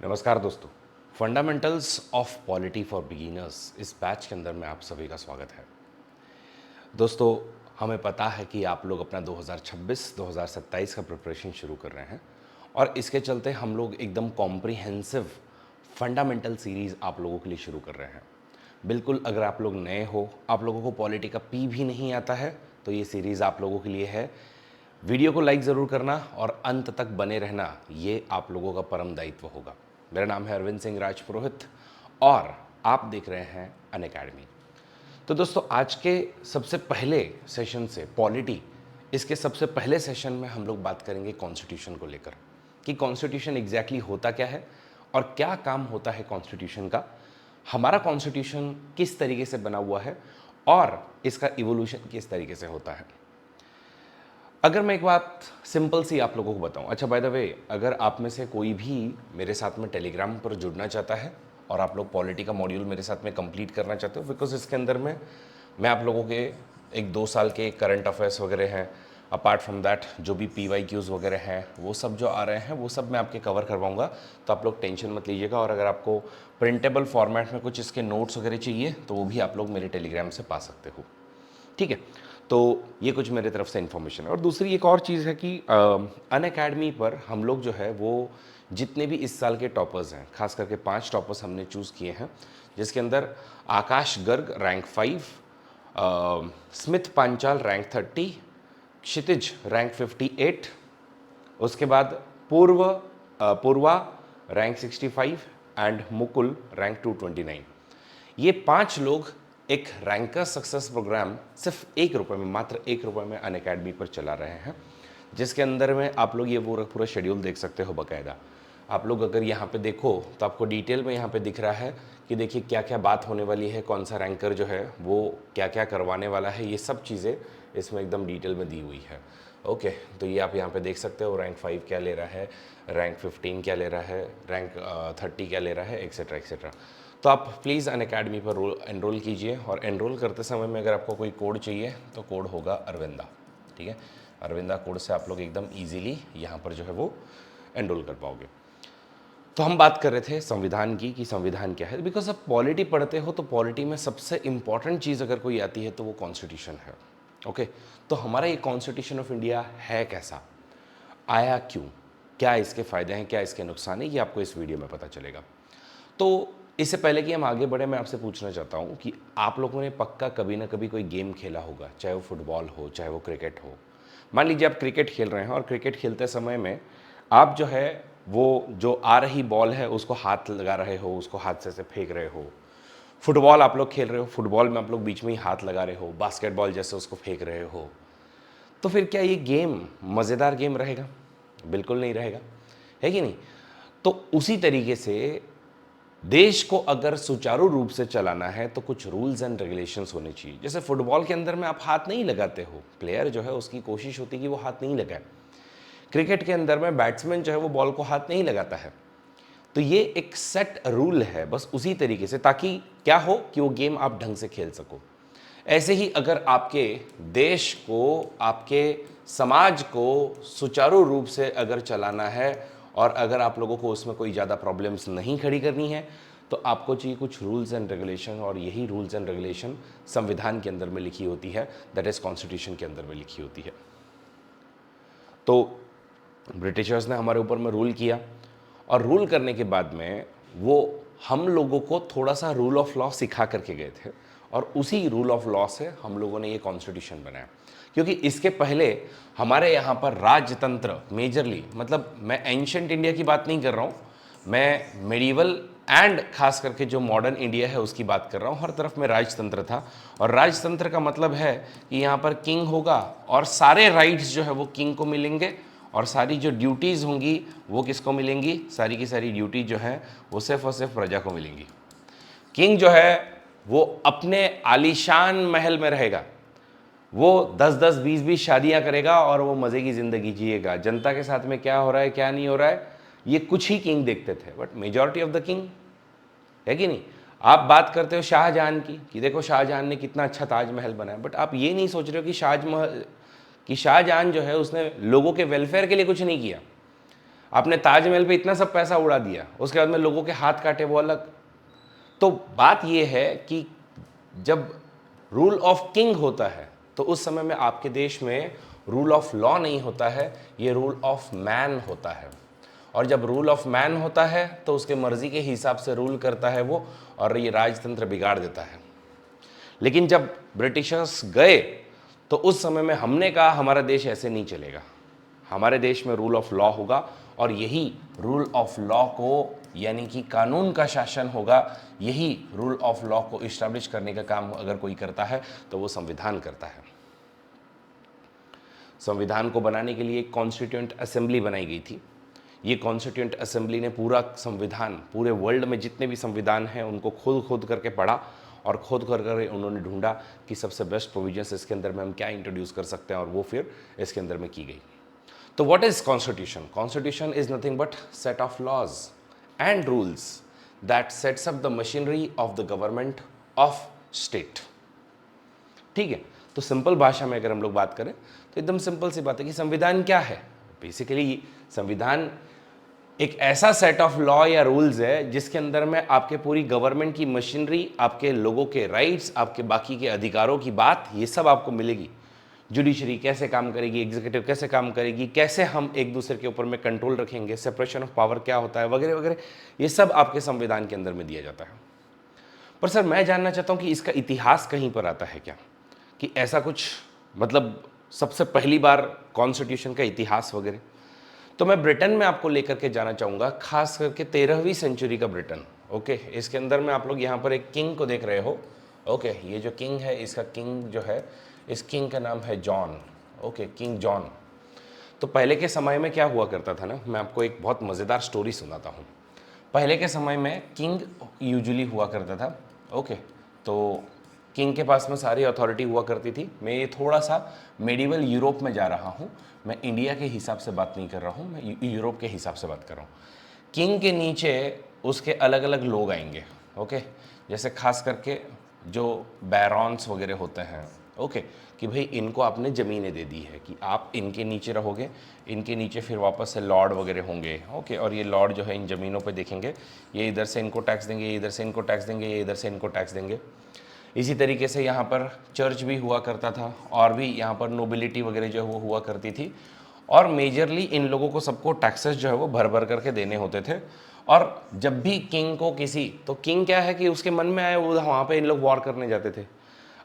नमस्कार दोस्तों। Fundamentals of polity for beginners इस बैच के अंदर में आप सभी का स्वागत है। दोस्तों, हमें पता है कि आप लोग अपना 2026-2027 का प्रिपरेशन शुरू कर रहे हैं और इसके चलते हम लोग एकदम कॉम्प्रिहेंसिव फंडामेंटल सीरीज़ आप लोगों के लिए शुरू कर रहे हैं। बिल्कुल, अगर आप लोग नए हो, आप लोगों को पॉलिटी का पी भी नहीं आता है, तो ये सीरीज़ आप लोगों के लिए है। वीडियो को लाइक ज़रूर करना और अंत तक बने रहना, ये आप लोगों का परम दायित्व होगा। मेरा नाम है अरविंद सिंह राजपुरोहित और आप देख रहे हैं अनअकैडमी। तो दोस्तों, आज के सबसे पहले सेशन से पॉलिटी, इसके सबसे पहले सेशन में हम लोग बात करेंगे कॉन्स्टिट्यूशन को लेकर कि कॉन्स्टिट्यूशन एग्जैक्टली होता क्या है और क्या काम होता है कॉन्स्टिट्यूशन का, हमारा कॉन्स्टिट्यूशन किस तरीके से बना हुआ है और इसका इवोल्यूशन किस तरीके से होता है। अगर मैं एक बात सिंपल सी आप लोगों को बताऊं, अच्छा बाय द वे, अगर आप में से कोई भी मेरे साथ में टेलीग्राम पर जुड़ना चाहता है और आप लोग पॉलिटी का मॉड्यूल मेरे साथ में कंप्लीट करना चाहते हो, बिकॉज इसके अंदर में मैं आप लोगों के 1-2 साल के करंट अफेयर्स वगैरह हैं, अपार्ट फ्रॉम दैट जो भी PYQs वगैरह हैं वो सब जो आ रहे हैं वो सब मैं आपके कवर करवाऊंगा, तो आप लोग टेंशन मत लीजिएगा। और अगर आपको प्रिंटेबल फॉर्मेट में कुछ इसके नोट्स वगैरह चाहिए तो वो भी आप लोग मेरे टेलीग्राम से पा सकते हो, ठीक है। तो ये कुछ मेरे तरफ से इन्फॉर्मेशन है। और दूसरी एक और चीज़ है कि अनअकैडमी पर हम लोग जो है वो जितने भी इस साल के टॉपर्स हैं, खास करके 5 टॉपर्स हमने चूज़ किए हैं, जिसके अंदर Akash Garg rank 5, Smith Panchal rank 30, Kshitij rank 58, उसके बाद Purva rank 65 and Mukul rank 229। ये 5 लोग एक रैंकर सक्सेस प्रोग्राम सिर्फ ₹1 में, मात्र ₹1 में अनअकैडमी पर चला रहे हैं, जिसके अंदर में आप लोग ये पूरा शेड्यूल देख सकते हो बकायदा। आप लोग अगर यहाँ पे देखो तो आपको डिटेल में यहाँ पे दिख रहा है कि देखिए क्या क्या बात होने वाली है, कौन सा रैंकर जो है वो क्या क्या करवाने वाला है, ये सब चीज़ें इसमें एकदम डिटेल में दी हुई है। ओके, तो ये आप यहाँ पे देख सकते हो रैंक 5 क्या ले रहा है, रैंक 15 क्या ले रहा है, रैंक 30 क्या ले रहा है, एक्सेट्रा एक्सेट्रा। तो आप प्लीज़ अनअकैडमी पर एनरोल कीजिए और एनरोल करते समय में अगर आपको कोई कोड चाहिए तो कोड होगा अरविंदा, ठीक है। अरविंदा कोड से आप लोग एकदम ईजीली यहाँ पर जो है वो एनरोल कर पाओगे। तो हम बात कर रहे थे संविधान की कि संविधान क्या है, बिकॉज आप पॉलिटी पढ़ते हो तो पॉलिटी में सबसे इंपॉर्टेंट चीज़ अगर कोई आती है तो वो कॉन्स्टिट्यूशन है। ओके, तो हमारा ये कॉन्स्टिट्यूशन ऑफ इंडिया है कैसा, आया क्यों, क्या इसके फ़ायदे हैं, क्या इसके नुकसान है, ये आपको इस वीडियो में पता चलेगा। तो इससे पहले कि हम आगे बढ़े, मैं आपसे पूछना चाहता हूँ कि आप लोगों ने पक्का कभी ना कभी कोई गेम खेला होगा, चाहे वो फुटबॉल हो चाहे वो क्रिकेट हो। मान लीजिए आप क्रिकेट खेल रहे हैं और क्रिकेट खेलते समय में आप जो है वो जो आ रही बॉल है उसको हाथ लगा रहे हो, उसको हाथ से फेंक रहे हो। फुटबॉल आप लोग खेल रहे हो, फुटबॉल में आप लोग बीच में ही हाथ लगा रहे हो, बास्केटबॉल जैसे उसको फेंक रहे हो। तो फिर क्या ये गेम मज़ेदार गेम रहेगा? बिल्कुल नहीं रहेगा, है कि नहीं। तो उसी तरीके से देश को अगर सुचारू रूप से चलाना है तो कुछ रूल्स एंड रेगुलेशंस होने चाहिए। जैसे फुटबॉल के अंदर में आप हाथ नहीं लगाते हो, प्लेयर जो है उसकी कोशिश होती है कि वो हाथ नहीं लगाए। क्रिकेट के अंदर में बैट्समैन जो है वो बॉल को हाथ नहीं लगाता है। तो ये एक सेट रूल है, बस उसी तरीके से, ताकि क्या हो कि वो गेम आप ढंग से खेल सको। ऐसे ही अगर आपके देश को, आपके समाज को सुचारू रूप से अगर चलाना है और अगर आप लोगों को उसमें कोई ज़्यादा प्रॉब्लम्स नहीं खड़ी करनी है तो आपको चाहिए कुछ रूल्स एंड रेगुलेशन, और यही रूल्स एंड रेगुलेशन संविधान के अंदर में लिखी होती है, दैट इज़ कॉन्स्टिट्यूशन के अंदर में लिखी होती है। तो ब्रिटिशर्स ने हमारे ऊपर में रूल किया और रूल करने के बाद में वो हम लोगों को थोड़ा सा रूल ऑफ लॉ सिखा करके गए थे और उसी रूल ऑफ लॉ से हम लोगों ने ये कॉन्स्टिट्यूशन बनाया। क्योंकि इसके पहले हमारे यहाँ पर राजतंत्र मेजरली, मतलब मैं एंशंट इंडिया की बात नहीं कर रहा हूँ, मैं मेडिवल एंड खास करके जो मॉडर्न इंडिया है उसकी बात कर रहा हूँ। हर तरफ में राजतंत्र था और राजतंत्र का मतलब है कि यहाँ पर किंग होगा और सारे राइट्स जो है वो किंग को मिलेंगे और सारी जो ड्यूटीज़ होंगी वो किसको मिलेंगी, सारी की सारी ड्यूटी जो है वो सिर्फ और सिर्फ प्रजा को मिलेंगी। किंग जो है वो अपने आलीशान महल में रहेगा, वो 10-10, 20-20 शादियां करेगा और वो मज़े की ज़िंदगी जिएगा। जनता के साथ में क्या हो रहा है क्या नहीं हो रहा है ये कुछ ही किंग देखते थे, but majority of the king, है कि नहीं। आप बात करते हो शाहजहां की कि देखो शाहजहां ने कितना अच्छा ताजमहल बनाया, बट आप ये नहीं सोच रहे हो कि शाहजहां जो है उसने लोगों के वेलफेयर के लिए कुछ नहीं किया। आपने ताजमहल पे इतना सब पैसा उड़ा दिया, उसके बाद में लोगों के हाथ काटे वो अलग। तो बात ये है कि जब रूल ऑफ किंग होता है तो उस समय में आपके देश में रूल ऑफ लॉ नहीं होता है, ये रूल ऑफ मैन होता है। और जब रूल ऑफ मैन होता है तो उसके मर्जी के हिसाब से रूल करता है वो, और ये राजतंत्र बिगाड़ देता है। लेकिन जब ब्रिटिशर्स गए तो उस समय में हमने कहा हमारा देश ऐसे नहीं चलेगा, हमारे देश में रूल ऑफ लॉ होगा, और यही रूल ऑफ लॉ को यानी कि कानून का शासन होगा, यही रूल ऑफ लॉ को इस्टेब्लिश करने का काम अगर कोई करता है तो वो संविधान करता है। संविधान को बनाने के लिए एक कॉन्स्टिट्यूएंट असेंबली बनाई गई थी। ये कॉन्स्टिट्यूएंट असेंबली ने पूरा संविधान, पूरे वर्ल्ड में जितने भी संविधान हैं उनको खुद करके पढ़ा, और खुद कर उन्होंने ढूंढा कि सबसे बेस्ट प्रोविजंस इसके अंदर में हम क्या इंट्रोड्यूस कर सकते हैं, और वो फिर इसके अंदर में की गई। तो what is constitution? Constitution is nothing but set of laws and rules that sets up the machinery of the government of state. ठीक है, तो सिंपल भाषा में अगर हम लोग बात करें तो एकदम सिंपल सी बात है कि संविधान क्या है। बेसिकली संविधान एक ऐसा सेट ऑफ लॉ या रूल्स है जिसके अंदर में आपके पूरी गवर्नमेंट की मशीनरी, आपके लोगों के राइट्स, आपके बाकी के अधिकारों की बात, ये सब आपको मिलेगी। जुडिशरी कैसे काम करेगी, एग्जीक्यूटिव कैसे काम करेगी, कैसे हम एक दूसरे के ऊपर में कंट्रोल रखेंगे, सेपरेशन ऑफ पावर क्या होता है, वगैरह वगैरह, ये सब आपके संविधान के अंदर में दिया जाता है। पर सर मैं जानना चाहता हूँ कि इसका इतिहास कहीं पर आता है क्या, कि ऐसा कुछ मतलब सबसे पहली बार कॉन्स्टिट्यूशन का इतिहास वगैरह। तो मैं ब्रिटेन में आपको लेकर के जाना चाहूँगा, खास करके 13वीं सेंचुरी का ब्रिटेन। ओके, इसके अंदर में आप लोग यहाँ पर एक किंग को देख रहे हो। ओके, ये जो किंग है, इसका किंग जो है, इस किंग का नाम है जॉन। Okay, king John. तो पहले के समय में क्या हुआ करता था ना, मैं आपको एक बहुत मज़ेदार स्टोरी सुनाता हूँ। पहले के समय में किंग यूजुअली हुआ करता था। ओके, तो किंग के पास में सारी अथॉरिटी हुआ करती थी। मैं ये थोड़ा सा मेडिवल यूरोप में जा रहा हूँ, मैं इंडिया के हिसाब से बात नहीं कर रहा हूँ, मैं यूरोप के हिसाब से बात कर रहा हूँ। किंग के नीचे उसके अलग अलग लोग आएंगे। ओके, जैसे खास करके जो बैरॉन्स वगैरह होते हैं। ओके, कि भाई इनको आपने ज़मीनें दे दी है कि आप इनके नीचे रहोगे, इनके नीचे फिर वापस से लॉर्ड वगैरह होंगे। ओके, और ये लॉर्ड जो है इन ज़मीनों पे देखेंगे, ये इधर से इनको टैक्स देंगे, ये इधर से इनको टैक्स देंगे, ये इधर से इनको टैक्स देंगे। इसी तरीके से यहाँ पर चर्च भी हुआ करता था, और भी यहाँ पर नोबिलिटी वगैरह जो है वो हुआ करती थी, और मेजरली इन लोगों को सबको टैक्सेस जो है वो भर भर करके देने होते थे। और जब भी किंग को किसी, तो किंग क्या है कि उसके मन में आए वो वहाँ पे इन लोग वॉर करने जाते थे।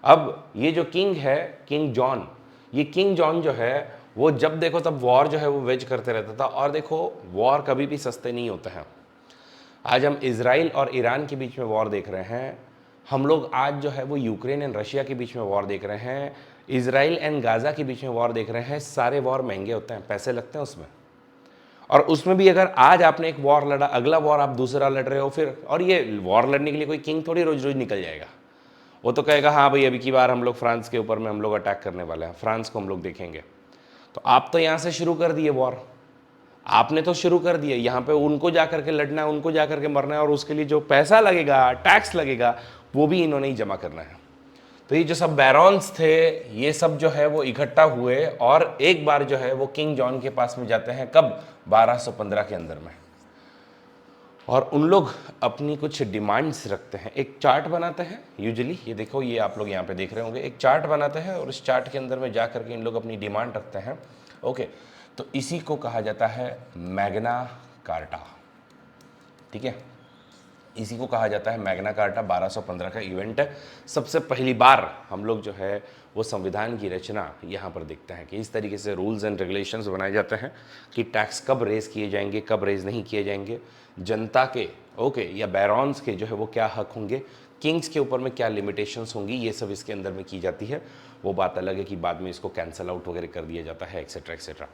अब ये जो किंग है, किंग जॉन, ये किंग जॉन जो है वो जब देखो तब वॉर जो है वो वेज करते रहता था। और देखो वॉर कभी भी सस्ते नहीं होते हैं। आज हम इजराइल और ईरान के बीच में वॉर देख रहे हैं, हम लोग आज जो है वो यूक्रेन एंड रशिया के बीच में वॉर देख रहे हैं, इजराइल एंड गाज़ा के बीच में वॉर देख रहे हैं। सारे वॉर महंगे होते हैं, पैसे लगते हैं उसमें। और उसमें भी अगर आज आपने एक वॉर लड़ा, अगला वॉर आप दूसरा लड़ रहे हो फिर, और ये वॉर लड़ने के लिए कोई किंग थोड़ी रोज रोज निकल जाएगा। वो तो कहेगा हाँ भाई अभी की बार हम लोग फ्रांस के ऊपर में हम लोग अटैक करने वाले हैं, फ्रांस को हम लोग देखेंगे। तो आप तो यहाँ से शुरू कर दिए वॉर, आपने तो शुरू कर दिया, यहाँ पे उनको जा करके लड़ना है, उनको जा करके मरना है, और उसके लिए जो पैसा लगेगा, टैक्स लगेगा, वो भी इन्होंने ही जमा करना है। तो ये जो सब बैरॉन्स थे, ये सब जो है वो इकट्ठा हुए और एक बार जो है वो किंग जॉन के पास में जाते हैं। कब? 1215 के अंदर में। और उन लोग अपनी कुछ डिमांड्स रखते हैं, एक चार्ट बनाते हैं यूजुअली। ये देखो, ये आप लोग यहाँ पे देख रहे होंगे, एक चार्ट बनाते हैं, और इस चार्ट के अंदर में जा करके इन लोग अपनी डिमांड रखते हैं। ओके, तो इसी को कहा जाता है मैग्ना कार्टा। ठीक है, इसी को कहा जाता है मैग्ना कार्टा। 1215 का इवेंट है। सबसे पहली बार हम लोग जो है वो संविधान की रचना यहाँ पर देखते हैं कि इस तरीके से रूल्स एंड रेगुलेशंस बनाए जाते हैं कि टैक्स कब रेज किए जाएंगे, कब रेज नहीं किए जाएंगे, जनता के या बैरॉन्स के जो है वो क्या हक होंगे, किंग्स के ऊपर में क्या लिमिटेशंस होंगी, ये सब इसके अंदर में की जाती है। वो बात अलग है कि बाद में इसको कैंसल आउट वगैरह कर दिया जाता है, एक्सेट्रा एक्सेट्रा।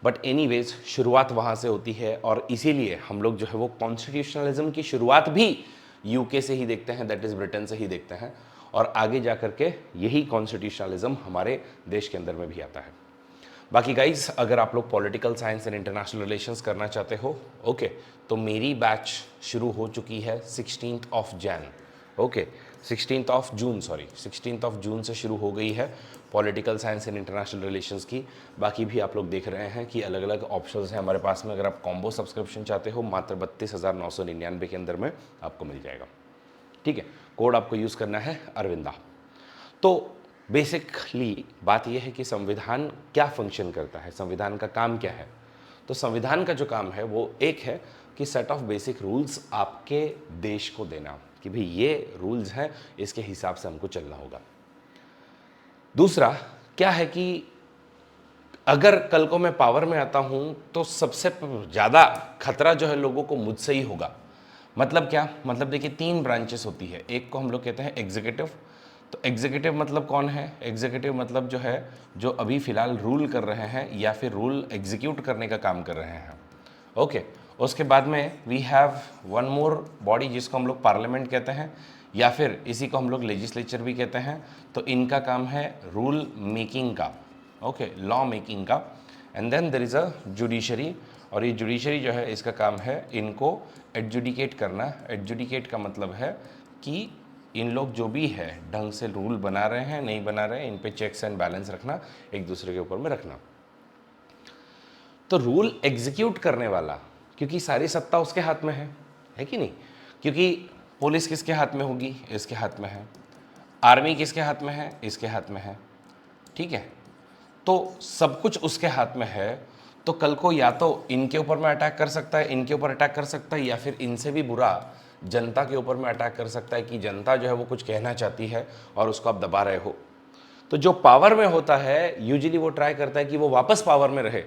बट एनीवेज शुरुआत वहाँ से होती है, और इसीलिए हम लोग जो है वो कॉन्स्टिट्यूशनलिज्म की शुरुआत भी यूके से ही देखते हैं, दैट इज़ ब्रिटेन से ही देखते हैं, और आगे जा करके यही कॉन्स्टिट्यूशनलिज्म हमारे देश के अंदर में भी आता है। बाकी गाइज, अगर आप लोग political science and international relations करना चाहते हो, ओके, तो मेरी बैच शुरू हो चुकी है 16 जनवरी। ओके, 16 जून से शुरू हो गई है political science and international relations की। बाकी भी आप लोग देख रहे हैं कि अलग अलग ऑप्शंस हैं हमारे पास में। अगर आप कॉम्बो सब्सक्रिप्शन चाहते हो मात्र 32,999 के अंदर में आपको मिल जाएगा। ठीक है, कोड आपको यूज़ करना है अरविंदा। तो बेसिकली बात यह है कि संविधान क्या फंक्शन करता है, संविधान का काम क्या है। तो संविधान का जो काम है वो एक है कि सेट ऑफ बेसिक रूल्स आपके देश को देना कि भाई ये रूल्स हैं, इसके हिसाब से हमको चलना होगा। दूसरा क्या है कि अगर कल को मैं पावर में आता हूं तो सबसे ज़्यादा खतरा जो है लोगों को मुझसे ही होगा। मतलब क्या, मतलब देखिए 3 ब्रांचेस होती है। एक को हम लोग कहते हैं एग्जीक्यूटिव। तो एग्जीक्यूटिव मतलब कौन है, एग्जीक्यूटिव मतलब जो है जो अभी फ़िलहाल रूल कर रहे हैं या फिर रूल एग्जीक्यूट करने का काम कर रहे हैं। ओके, उसके बाद में we have one more body जिसको हम लोग पार्लियामेंट कहते हैं या फिर इसी को हम लोग लेजिस्लेचर भी कहते हैं। तो इनका काम है रूल मेकिंग का, ओके, लॉ मेकिंग का। And then there is a judiciary, और ये जुडिशरी जो है इसका काम है इनको एडजुडिकेट करना। एडजुडिकेट का मतलब है कि इन लोग जो भी है ढंग से रूल बना रहे हैं नहीं बना रहे हैं, इन पे चेक्स एंड बैलेंस रखना, एक दूसरे के ऊपर में रखना। तो रूल एग्जीक्यूट करने वाला, क्योंकि सारी सत्ता उसके हाथ में है कि नहीं, क्योंकि पुलिस किसके हाथ में होगी, इसके हाथ में है। आर्मी किसके हाथ में है, इसके हाथ में है। ठीक है, तो सब कुछ उसके हाथ में है। तो कल को या तो इनके ऊपर में अटैक कर सकता है, इनके ऊपर अटैक कर सकता है, या फिर इनसे भी बुरा जनता के ऊपर में अटैक कर सकता है कि जनता जो है वो कुछ कहना चाहती है और उसको आप दबा रहे हो। तो जो पावर में होता है यूजुअली वो ट्राई करता है कि वो वापस पावर में रहे,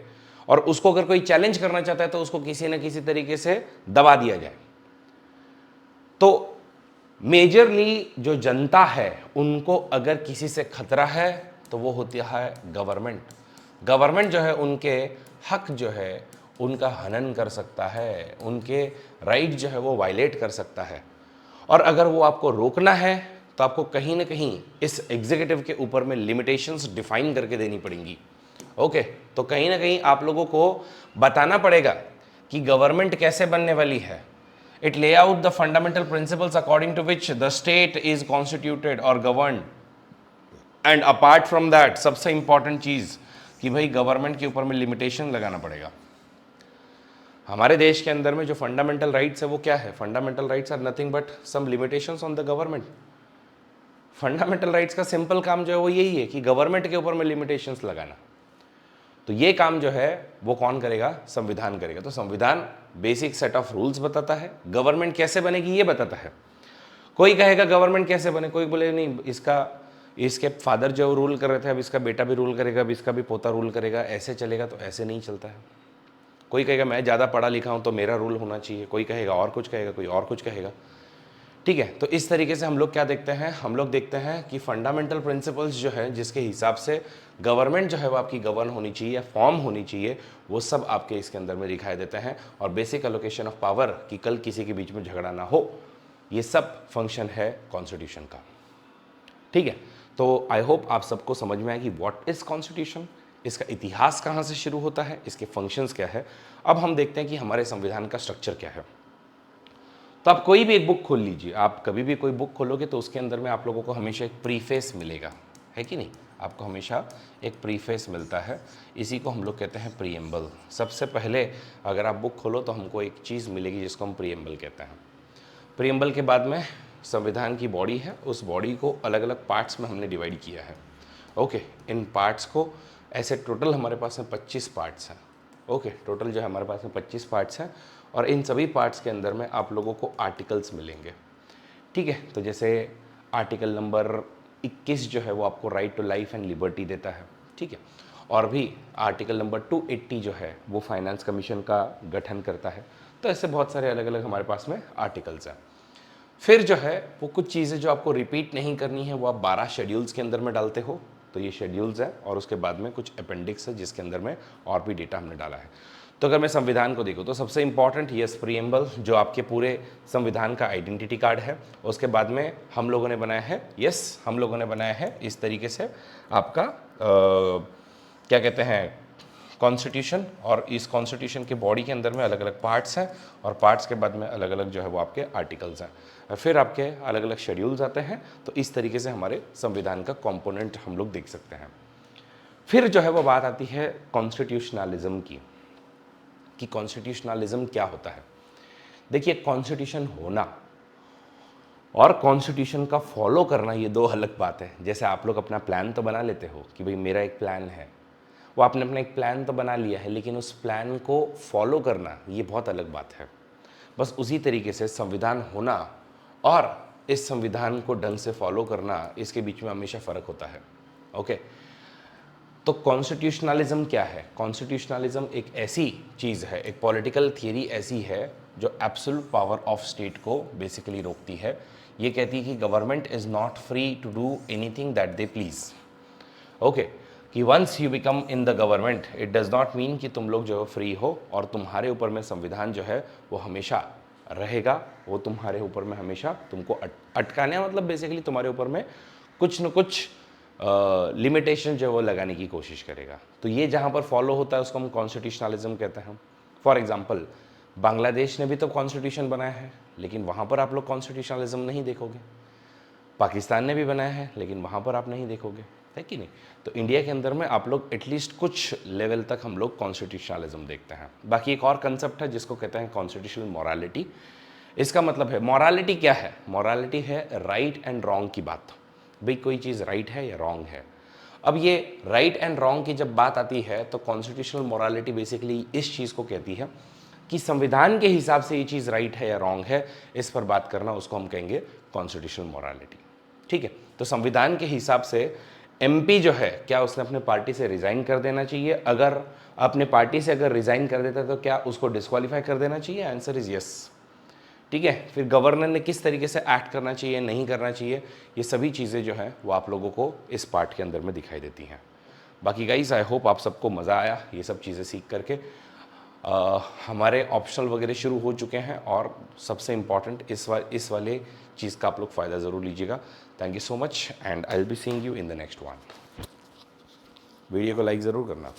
और उसको अगर कोई चैलेंज करना चाहता है तो उसको किसी न किसी तरीके से दबा दिया जाए। तो मेजरली जो जनता है उनको अगर किसी से खतरा है तो वो होती है गवर्नमेंट। गवर्नमेंट जो है उनके हक जो है उनका हनन कर सकता है, उनके राइट जो है वो वायलेट कर सकता है। और अगर वो आपको रोकना है तो आपको कहीं ना कहीं इस एग्जीक्यूटिव के ऊपर में लिमिटेशंस डिफाइन करके देनी पड़ेंगी। ओके, तो कहीं ना कहीं आप लोगों को बताना पड़ेगा कि गवर्नमेंट कैसे बनने वाली है। It lay out the fundamental principles according to which the state is constituted और govern. And apart from that सबसे इंपॉर्टेंट चीज कि भाई गवर्नमेंट के ऊपर में लिमिटेशन लगाना पड़ेगा। हमारे देश के अंदर में जो फंडामेंटल राइट्स है वो क्या है, fundamental rights are nothing but some limitations on the government. Fundamental rights का सिंपल काम जो है वो यही है कि गवर्नमेंट के ऊपर में लिमिटेशंस लगाना। तो ये काम जो है वो कौन करेगा, संविधान करेगा। तो संविधान बेसिक सेट ऑफ रूल्स बताता है, गवर्नमेंट कैसे बनेगी ये बताता है। कोई कहेगा गवर्नमेंट कैसे बने, कोई बोले नहीं इसके फादर जो रूल कर रहे थे अब इसका बेटा भी रूल करेगा, अब इसका भी पोता रूल करेगा, ऐसे चलेगा। तो ऐसे नहीं चलता है। कोई कहेगा मैं ज़्यादा पढ़ा लिखा हूँ तो मेरा रूल होना चाहिए, कोई कहेगा और कुछ कहेगा, कोई और कुछ कहेगा। ठीक है, तो इस तरीके से हम लोग क्या देखते हैं, हम लोग देखते हैं कि फंडामेंटल प्रिंसिपल्स जो है जिसके हिसाब से गवर्नमेंट जो है वो आपकी गवर्न होनी चाहिए या फॉर्म होनी चाहिए, वो सब आपके इसके अंदर में दिखाई देते हैं। और बेसिक एलोकेशन ऑफ पावर कि कल किसी के बीच में झगड़ा ना हो, ये सब फंक्शन है कॉन्स्टिट्यूशन का। ठीक है, तो आई होप आप सबको समझ में आया कि व्हाट इज कॉन्स्टिट्यूशन, इसका इतिहास कहाँ से शुरू होता है, इसके फंक्शंस क्या है। अब हम देखते हैं कि हमारे संविधान का स्ट्रक्चर क्या है। तो आप कोई भी एक बुक खोल लीजिए, आप कभी भी कोई बुक खोलोगे तो उसके अंदर में आप लोगों को हमेशा एक प्रीफेस मिलेगा, है कि नहीं। आपको हमेशा एक प्रीफेस मिलता है, इसी को हम लोग कहते हैं प्रीएम्बल। सबसे पहले अगर आप बुक खोलो तो हमको एक चीज़ मिलेगी जिसको हम प्रीएम्बल कहते हैं। प्रीएम्बल के बाद में संविधान की बॉडी है, उस बॉडी को अलग अलग पार्ट्स में हमने डिवाइड किया है। ओके, इन पार्ट्स को ऐसे टोटल हमारे पास में 25 पार्ट्स हैं। ओके, टोटल जो है हमारे पास में 25 पार्ट्स हैं, और इन सभी पार्ट्स के अंदर में आप लोगों को आर्टिकल्स मिलेंगे। ठीक है, तो जैसे आर्टिकल नंबर 21 जो है वो आपको right to life and liberty देता है। ठीक है, और भी आर्टिकल नंबर 280 जो है वो फाइनेंस कमीशन का गठन करता है। तो ऐसे बहुत सारे अलग अलग हमारे पास में आर्टिकल्स हैं। फिर जो है वो कुछ चीज़ें जो आपको रिपीट नहीं करनी है वो आप 12 शेड्यूल्स के अंदर में डालते हो। तो ये शेड्यूल्स हैं, और उसके बाद में कुछ अपेंडिक्स है जिसके अंदर में और भी डेटा हमने डाला है। तो अगर मैं संविधान को देखूँ तो सबसे इंपॉर्टेंट यस प्रीएम्बल जो आपके पूरे संविधान का आइडेंटिटी कार्ड है। उसके बाद में हम लोगों ने बनाया है, यस हम लोगों ने बनाया है इस तरीके से आपका क्या कहते हैं कॉन्स्टिट्यूशन, और इस कॉन्स्टिट्यूशन के बॉडी के अंदर में अलग अलग पार्ट्स हैं, और पार्ट्स के बाद में अलग अलग जो है वो आपके आर्टिकल्स हैं, और फिर आपके अलग अलग शेड्यूल्स आते हैं। तो इस तरीके से हमारे संविधान का कंपोनेंट हम लोग देख सकते हैं। फिर जो है वो बात आती है कॉन्स्टिट्यूशनलिज्म की, कि कॉन्स्टिट्यूशनलिज्म क्या होता है। देखिए, कॉन्स्टिट्यूशन होना और कॉन्स्टिट्यूशन का फॉलो करना ये दो अलग बात है। जैसे आप लोग अपना प्लान तो बना लेते हो कि भाई मेरा एक प्लान है, वो आपने अपना एक प्लान तो बना लिया है, लेकिन उस प्लान को फॉलो करना ये बहुत अलग बात है। बस उसी तरीके से संविधान होना और इस संविधान को ढंग से फॉलो करना, इसके बीच में हमेशा फ़र्क होता है। ओके, तो कॉन्स्टिट्यूशनलिज्म क्या है? कॉन्स्टिट्यूशनलिज्म एक ऐसी चीज़ है, एक पॉलिटिकल थियरी ऐसी है जो एब्सोल्यूट पावर ऑफ स्टेट को बेसिकली रोकती है। ये कहती है कि government is not free to do anything that they please. Okay, कि once you become in the government, it does not mean कि तुम लोग जो है फ्री हो, और तुम्हारे ऊपर में संविधान जो है वो हमेशा रहेगा, वो तुम्हारे ऊपर में हमेशा तुमको अटकाने, मतलब बेसिकली तुम्हारे ऊपर में कुछ न कुछ लिमिटेशन जो है वो लगाने की कोशिश करेगा। तो ये जहाँ पर फॉलो होता है उसको हम कॉन्स्टिट्यूशनलिज्म कहते हैं। फॉर एग्जांपल, बांग्लादेश ने भी तो कॉन्स्टिट्यूशन बनाया है, लेकिन वहाँ पर आप लोग कॉन्स्टिट्यूशनलिज्म नहीं देखोगे। पाकिस्तान ने भी बनाया है, लेकिन वहाँ पर आप नहीं देखोगे, है कि नहीं? तो इंडिया के अंदर में आप लोग एटलीस्ट कुछ लेवल तक हम लोग कॉन्स्टिट्यूशनलिज्म देखते हैं। बाकी एक और कंसेप्ट है जिसको कहते हैं कॉन्स्टिट्यूशनल मोरालिटी। इसका मतलब है, मोरालिटी क्या है? मोरालिटी है राइट एंड रॉन्ग की बात। भाई कोई चीज़ राइट है या रॉन्ग है। अब ये राइट एंड रॉन्ग की जब बात आती है तो कॉन्स्टिट्यूशनल मोरालिटी बेसिकली इस चीज़ को कहती है कि संविधान के हिसाब से ये चीज़ राइट है या रॉन्ग है, इस पर बात करना, उसको हम कहेंगे कॉन्स्टिट्यूशनल मोरालिटी। ठीक है, तो संविधान के हिसाब से एमपी जो है, क्या उसने अपने पार्टी से रिज़ाइन कर देना चाहिए? अगर अपने पार्टी से अगर रिज़ाइन कर देता है तो क्या उसको डिस्क्वालीफाई कर देना चाहिए? Answer is yes. ठीक है, फिर गवर्नर ने किस तरीके से एक्ट करना चाहिए, नहीं करना चाहिए, ये सभी चीज़ें जो हैं वो आप लोगों को इस पार्ट के अंदर में दिखाई देती हैं। बाकी गाइस, आई होप आप सबको मज़ा आया ये सब चीज़ें सीख करके। हमारे ऑप्शनल वगैरह शुरू हो चुके हैं, और सबसे इम्पॉर्टेंट इस वाले चीज़ का आप लोग फ़ायदा ज़रूर लीजिएगा। Thank you so much, and I will be seeing you in the next one. Video को लाइक ज़रूर करना।